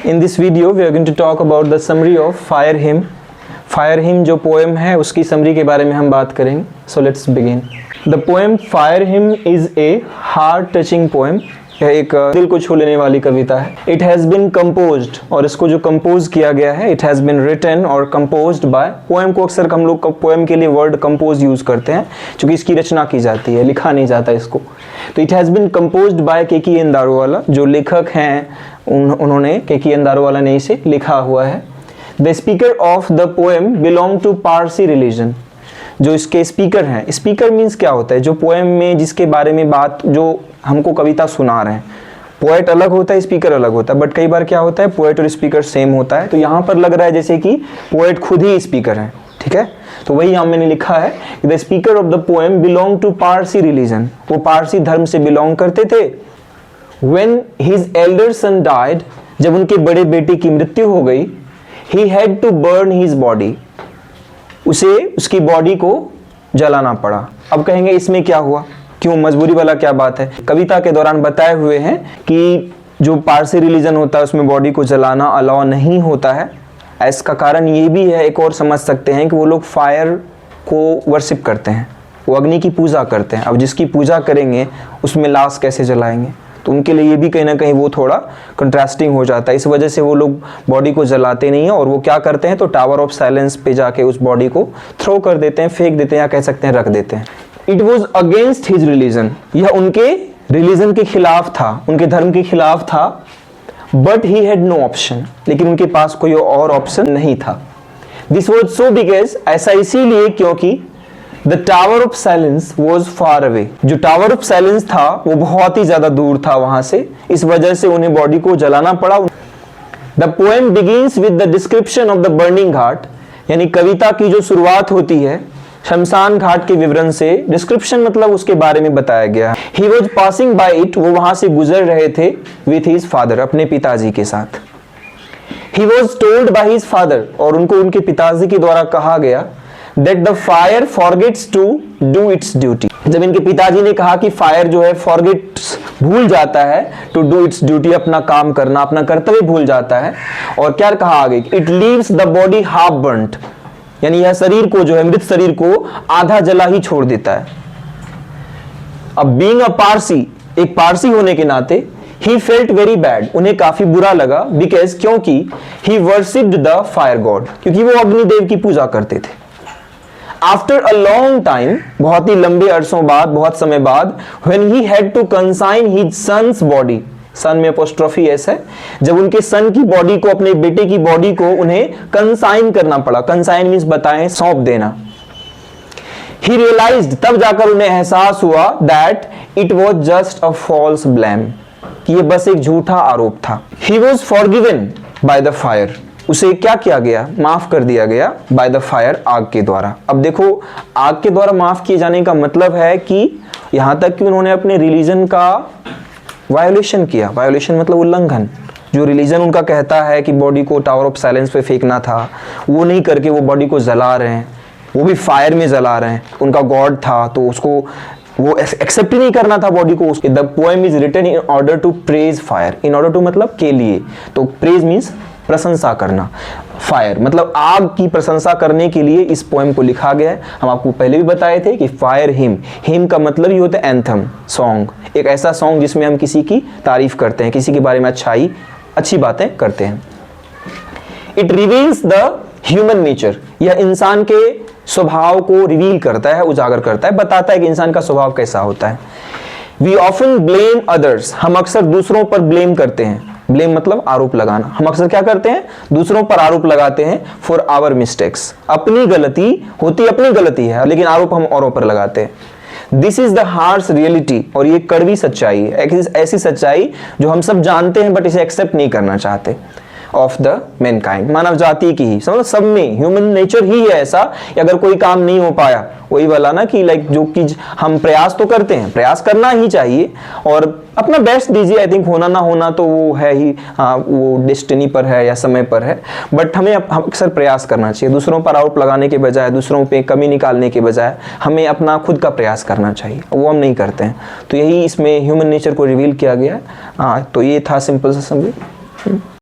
In this video we are going to talk about the summary of Fire Hymn. Fire Hymn जो poem है उसकी summary के बारे में हम बात करेंगे. So let's begin. The poem Fire Hymn is a heart-touching poem. यह एक दिल को छू लेने वाली कविता है. It has been composed, और इसको जो compose किया गया है, it has been written और composed by. poem को अक्सर हम लोग poem के लिए word compose use करते हैं, क्योंकि इसकी रचना की जाती है, लिखा नहीं जाता इसको. तो it has been composed by KKN दारोवाला, जो लेखक हैं उन्होंने KKN दारोवाला ने इसे लिखा हुआ है. The speaker of the poem belong to Parsi religion. जो इसके स्पीकर हैं, स्पीकर मीन्स क्या होता है, जो पोएम में जिसके बारे में बात, जो हमको कविता सुना रहे हैं. पोएट अलग होता है, स्पीकर अलग होता है, बट कई बार क्या होता है पोएट और स्पीकर सेम होता है. तो यहाँ पर लग रहा है जैसे कि पोएट खुद ही स्पीकर हैं. ठीक है, तो वही यहाँ मैंने लिखा है, the speaker of the poem belong to Parsi religion. वो पारसी धर्म से बिलोंग करते थे. When his elder son died, जब उनके बड़े बेटे की मृत्यु हो गई, he had to burn his body. उसे उसकी बॉडी को जलाना पड़ा. अब कहेंगे इसमें क्या हुआ, क्यों, मजबूरी वाला क्या बात है. कविता के दौरान बताए हुए हैं कि जो पारसी रिलीजन होता है उसमें बॉडी को जलाना अलाउ नहीं होता है. इसका कारण ये भी है, एक और समझ सकते हैं कि वो लोग फायर को वर्शिप करते हैं, वो अग्नि की पूजा करते हैं. अब जिसकी पूजा करेंगे उसमें लाश कैसे जलाएंगे, तो उनके लिए ये भी कहीं ना कहीं वो थोड़ा कंट्रास्टिंग हो जाता है. इस वजह से वो लोग बॉडी को जलाते नहीं हैं, और वो क्या करते हैं, तो टावर ऑफ साइलेंस पे जाके उस बॉडी को थ्रो कर देते हैं, फेंक देते हैं, या कह सकते हैं रख देते हैं. It was against his religion, यह उनके रिलीजन के खिलाफ था, उनके धर्म के खिलाफ था. But he had no option, लेकिन उनके पास कोई और ऑप्शन नहीं था. दिस वॉज सो बिकॉज, ऐसा इसीलिए क्योंकि the tower of silence was far away, जो टावर ऑफ साइलेंस था वो बहुत ही ज्यादा दूर था वहां से. इस वजह से उन्हें बॉडी को जलाना पड़ा. The poem begins with the description of the burning ghat, यानी कविता की जो शुरुआत होती है शमशान घाट के विवरण से. डिस्क्रिप्शन मतलब उसके बारे में बताया गया. He was passing by it, वो वहां से गुजर रहे थे. विथ हिज फादर, अपने पिताजी के साथ. He was told by his father, और उनको उनके पिताजी के द्वारा कहा गया, that the fire forgets to do its duty. जब इनके पिताजी ने कहा कि फायर जो है forgets, भूल जाता है, to do its duty, अपना काम करना, अपना कर्तव्य भूल जाता है. और क्या कहा आगे, it leaves the body half burnt, यानी यह शरीर को जो है, मृत शरीर को आधा जला ही छोड़ देता है. अब being a पारसी, एक पारसी होने के नाते he felt very bad, उन्हें काफी बुरा लगा. because, क्योंकि he worshipped the fire god, क्योंकि वो अग्निदेव की पूजा करते थे. After a long time, बहुत ही लंबे अरसों बाद, बहुत समय बाद, when he had to consign his son's body, सन में apostrophe s है, जब उनके सन की बॉडी को, अपने बेटे की बॉडी को उन्हें कंसाइन करना पड़ा. कंसाइन मीन्स बताएं, सौंप देना. He realized, तब जाकर उन्हें एहसास हुआ, that it was just a false blame, कि ये बस एक झूठा आरोप था. He was forgiven by the fire, उसे क्या किया गया, माफ कर दिया गया. बाय द फायर, आग के द्वारा. अब देखो, आग के द्वारा माफ किए जाने का मतलब है कि यहां तक कि उन्होंने अपने रिलीजन का वायोलेशन किया. वायोलेशन मतलब उल्लंघन. जो रिलीजन उनका कहता है कि बॉडी को टावर ऑफ साइलेंस पे फेंकना था, वो नहीं करके वो बॉडी को जला रहे हैं, वो भी फायर में जला रहे हैं. उनका गॉड था तो उसको वो एक्सेप्ट ही नहीं करना था बॉडी को. The poem is written in order to praise fire. In order to मतलब के लिए, तो प्रेज मीन्स प्रशंसा करना. फायर मतलब आग की प्रशंसा करने के लिए इस पोएम को लिखा गया है. हम आपको पहले भी बताए थे कि फायर हिम, हिम का मतलब ही होता है एंथम, सॉन्ग. एक ऐसा सॉन्ग जिसमें हम किसी की तारीफ करते हैं, किसी के बारे में अच्छी बातें करते हैं. It reveals the human nature, यह इंसान के स्वभाव को रिवील करता है, उजागर करता है, बताता है कि इंसान का स्वभाव कैसा होता है. वी ऑफन ब्लेम अदर्स, हम अक्सर दूसरों पर ब्लेम करते हैं. ब्लेम मतलब आरोप लगाना. हम अक्सर क्या करते हैं, दूसरों पर आरोप लगाते हैं. फॉर आवर मिस्टेक्स, अपनी गलती होती, अपनी गलती है, लेकिन आरोप हम औरों पर लगाते हैं. This is the harsh reality, और ये कड़वी सच्चाई है, ऐसी सच्चाई जो हम सब जानते हैं बट इसे एक्सेप्ट नहीं करना चाहते. ऑफ द मैनकाइंड, मानव जाति की ही, समझो सब में ह्यूमन नेचर ही है ऐसा. अगर कोई काम नहीं हो पाया, वही वाला ना कि लाइक जो कि हम प्रयास तो करते हैं, प्रयास करना ही चाहिए और अपना बेस्ट दीजिए. आई थिंक होना ना होना तो वो है ही, हाँ वो डेस्टिनी पर है या समय पर है, बट हमें अक्सर प्रयास करना चाहिए. दूसरों पर आरोप लगाने के बजाय, दूसरों पे कमी निकालने के बजाय हमें अपना खुद का प्रयास करना चाहिए, वो हम नहीं करते हैं. तो यही इसमें ह्यूमन नेचर को रिवील किया गया है. हाँ, तो ये था सिंपल सा समझे.